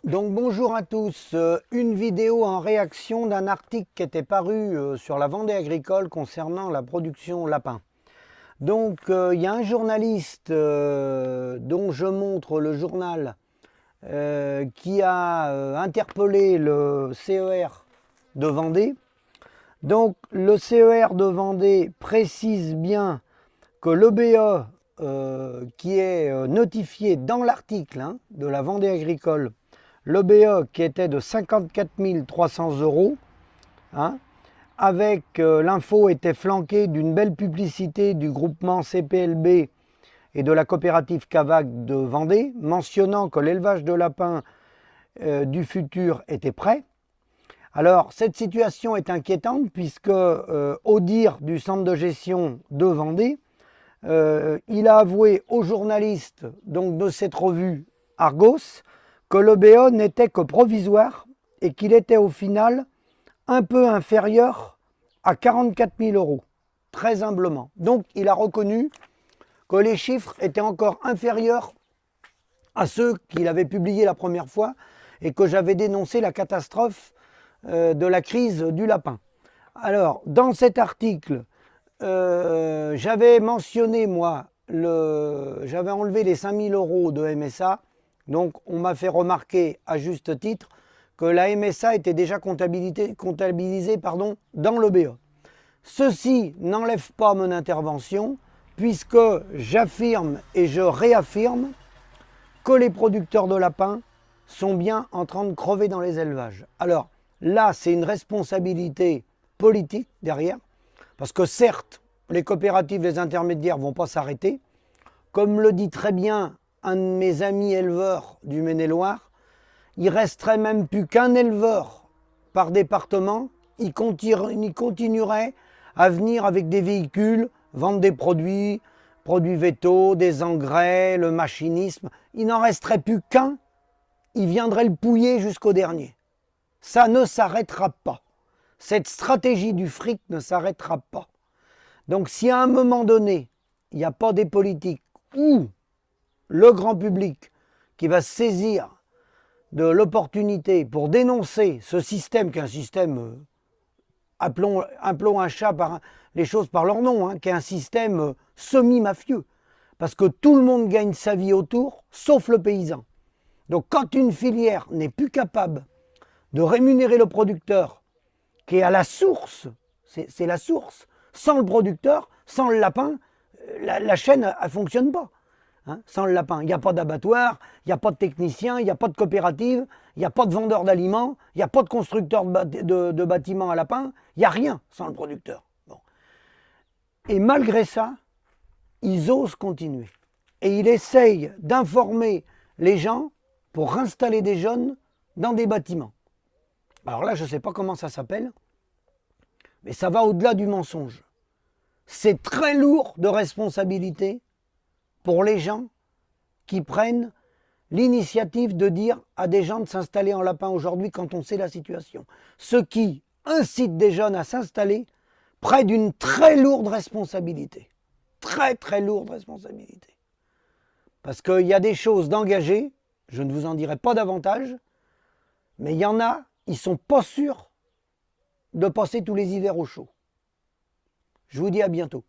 Donc bonjour à tous, une vidéo en réaction d'un article qui était paru sur la Vendée Agricole concernant la production lapin. Donc il y a un journaliste dont je montre le journal qui a interpellé le CER de Vendée. Donc le CER de Vendée précise bien que l'EBE qui est notifié dans l'article de la Vendée Agricole, l'EBE qui était de 54 300 €, avec l'info était flanquée d'une belle publicité du groupement CPLB et de la coopérative Cavac de Vendée, mentionnant que l'élevage de lapins du futur était prêt. Alors, cette situation est inquiétante puisque, au dire du centre de gestion de Vendée, il a avoué aux journalistes donc, de cette revue Argos que l'EBE n'était que provisoire et qu'il était au final un peu inférieur à 44 000 €, très humblement. Donc il a reconnu que les chiffres étaient encore inférieurs à ceux qu'il avait publiés la première fois et que j'avais dénoncé la catastrophe de la crise du lapin. Alors, dans cet article, j'avais mentionné, moi, j'avais enlevé les 5 000 € de MSA. Donc, on m'a fait remarquer, à juste titre, que la MSA était déjà comptabilisée dans l'EBE. Ceci n'enlève pas mon intervention, puisque j'affirme et je réaffirme que les producteurs de lapins sont bien en train de crever dans les élevages. Alors, là, c'est une responsabilité politique derrière, parce que certes, les coopératives, les intermédiaires ne vont pas s'arrêter. Comme le dit très bien un de mes amis éleveurs du Maine-et-Loire, il resterait même plus qu'un éleveur par département. Il continuerait à venir avec des véhicules, vendre des produits vétos, des engrais, le machinisme. Il n'en resterait plus qu'un. Il viendrait le pouiller jusqu'au dernier. Ça ne s'arrêtera pas. Cette stratégie du fric ne s'arrêtera pas. Donc si à un moment donné, il n'y a pas des politiques ou le grand public qui va se saisir de l'opportunité pour dénoncer ce système, qui est un système, appelons un chat les choses par leur nom, qui est un système semi-mafieux, parce que tout le monde gagne sa vie autour, sauf le paysan. Donc quand une filière n'est plus capable de rémunérer le producteur, qui est à la source, c'est la source, sans le producteur, sans le lapin, la chaîne ne fonctionne pas. Sans le lapin, il n'y a pas d'abattoir, il n'y a pas de technicien, il n'y a pas de coopérative, il n'y a pas de vendeur d'aliments, il n'y a pas de constructeur de bâtiments à lapins, il n'y a rien sans le producteur. Bon. Et malgré ça, ils osent continuer. Et ils essayent d'informer les gens pour installer des jeunes dans des bâtiments. Alors là, je ne sais pas comment ça s'appelle, mais ça va au-delà du mensonge. C'est très lourd de responsabilité pour les gens qui prennent l'initiative de dire à des gens de s'installer en lapin aujourd'hui quand on sait la situation. Ce qui incite des jeunes à s'installer près d'une très lourde responsabilité. Très très lourde responsabilité. Parce qu'il y a des choses d'engagées, je ne vous en dirai pas davantage, mais il y en a, ils ne sont pas sûrs de passer tous les hivers au chaud. Je vous dis à bientôt.